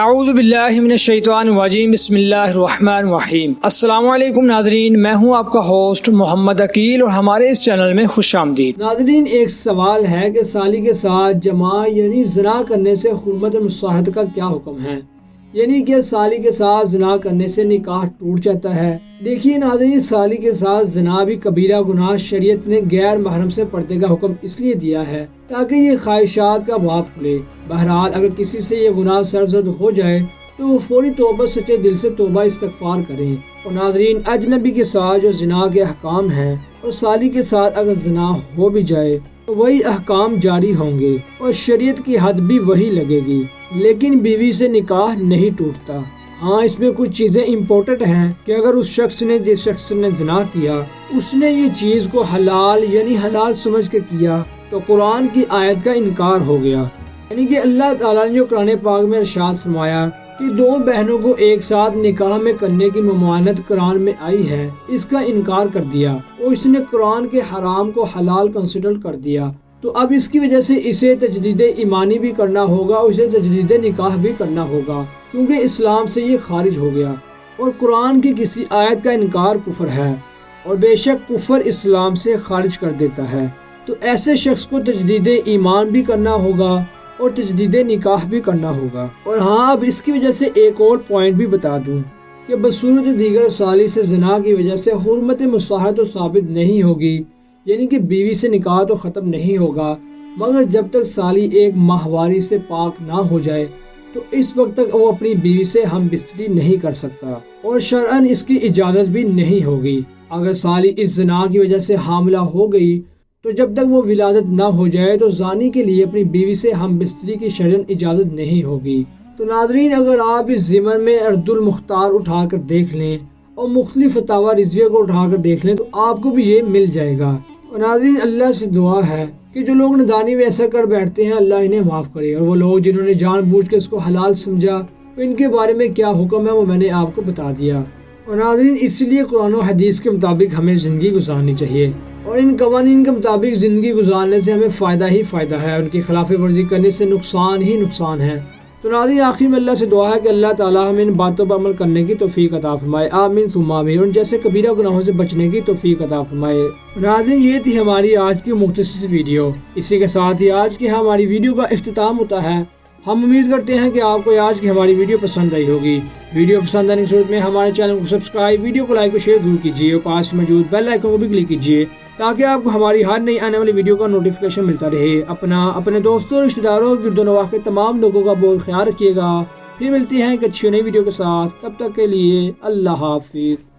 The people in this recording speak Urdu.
اعوذ باللہ من الشیطان الرجیم بسم اللہ الرحمن الرحیم۔ السلام علیکم ناظرین، میں ہوں آپ کا ہوسٹ محمد عقیل اور ہمارے اس چینل میں خوش آمدید۔ ناظرین، ایک سوال ہے کہ سالی کے ساتھ جماع یعنی زنا کرنے سے حرمت مصاحرت کا کیا حکم ہے؟ یعنی کہ سالی کے ساتھ زنا کرنے سے نکاح ٹوٹ جاتا ہے؟ دیکھیے ناظرین، سالی کے ساتھ زنا بھی کبیرہ گناہ، شریعت نے غیر محرم سے پردے کا حکم اس لیے دیا ہے تاکہ یہ خواہشات کا باب کھلے۔ بہرحال اگر کسی سے یہ گناہ سرزد ہو جائے تو وہ فوری توبہ سچے دل سے توبہ استغفار کریں۔ اور ناظرین، اجنبی کے ساتھ جو زنا کے احکام ہیں اور سالی کے ساتھ اگر زنا ہو بھی جائے تو وہی احکام جاری ہوں گے اور شریعت کی حد بھی وہی لگے گی، لیکن بیوی سے نکاح نہیں ٹوٹتا۔ ہاں، اس میں کچھ چیزیں امپورٹنٹ ہیں کہ اگر اس شخص نے جس شخص نے زنا کیا اس نے یہ چیز کو حلال یعنی حلال سمجھ کے کیا تو قرآن کی آیت کا انکار ہو گیا۔ یعنی کہ اللہ تعالیٰ نے جو قرآن پاک میں ارشاد فرمایا کہ دو بہنوں کو ایک ساتھ نکاح میں کرنے کی ممانعت قرآن میں آئی ہے، اس کا انکار کر دیا اور اس نے قرآن کے حرام کو حلال کنسیڈر کر دیا، تو اب اس کی وجہ سے اسے تجدید ایمانی بھی کرنا ہوگا اور اسے تجدید نکاح بھی کرنا ہوگا، کیونکہ اسلام سے یہ خارج ہو گیا اور قرآن کی کسی آیت کا انکار کفر ہے، اور بے شک کفر اسلام سے خارج کر دیتا ہے۔ تو ایسے شخص کو تجدید ایمان بھی کرنا ہوگا اور تجدید نکاح بھی کرنا ہوگا۔ اور ہاں، اب اس کی وجہ سے ایک اور پوائنٹ بھی بتا دوں کہ بصورت دیگر سالی سے زنا کی وجہ سے حرمت مصاحرت تو ثابت نہیں ہوگی، یعنی کہ بیوی سے نکاح تو ختم نہیں ہوگا، مگر جب تک سالی ایک ماہواری سے پاک نہ ہو جائے تو اس وقت تک وہ اپنی بیوی سے ہم بستری نہیں کر سکتا اور شرعاً اس کی اجازت بھی نہیں ہوگی۔ اگر سالی اس زنا کی وجہ سے حاملہ ہو گئی تو جب تک وہ ولادت نہ ہو جائے تو زانی کے لیے اپنی بیوی سے ہم بستری کی شرعاً اجازت نہیں ہوگی۔ تو ناظرین، اگر آپ اس ضمن میں ارد المختار اٹھا کر دیکھ لیں اور مختلف فتاوی رضویہ کو اٹھا کر دیکھ لیں تو آپ کو بھی یہ مل جائے گا۔ اور ناظرین، اللہ سے دعا ہے کہ جو لوگ ندانی میں ایسا کر بیٹھتے ہیں اللہ انہیں معاف کرے، اور وہ لوگ جنہوں نے جان بوجھ کے اس کو حلال سمجھا تو ان کے بارے میں کیا حکم ہے وہ میں نے آپ کو بتا دیا۔ اور ناظرین، اس لیے قرآن و حدیث کے مطابق ہمیں زندگی گزارنی چاہیے اور ان قوانین کے مطابق زندگی گزارنے سے ہمیں فائدہ ہی فائدہ ہے، ان کی خلاف ورزی کرنے سے نقصان ہی نقصان ہے۔ تو ناظرین، آخر میں اللہ سے دعا ہے کہ اللہ تعالیٰ ہمیں ان باتوں پر عمل کرنے کی توفیق عطا فرمائے، آمین ثم آمین، اور ان جیسے کبیرہ گناہوں سے بچنے کی توفیق عطا فرمائے۔ ناظرین، یہ تھی ہماری آج کی مختصر ویڈیو، اسی کے ساتھ ہی آج کی ہماری ویڈیو کا اختتام ہوتا ہے۔ ہم امید کرتے ہیں کہ آپ کو آج کی ہماری ویڈیو پسند آئی ہوگی۔ ویڈیو پسند آنے کی صورت میں ہمارے چینل کو سبسکرائب، ویڈیو کو لائک اور شیئر ضرور کیجیے اور پاس میں موجود بیل آئیکن کو بھی کلک کیجیے تاکہ آپ کو ہماری ہر نئی آنے والی ویڈیو کا نوٹیفیکیشن ملتا رہے۔ اپنے دوستوں اور رشتہ داروں، گرد و نواح کے تمام لوگوں کا بہت خیال رکھیے گا۔ پھر ملتے ہیں ایک اچھی نئی ویڈیو کے ساتھ، تب تک کے لیے اللہ حافظ۔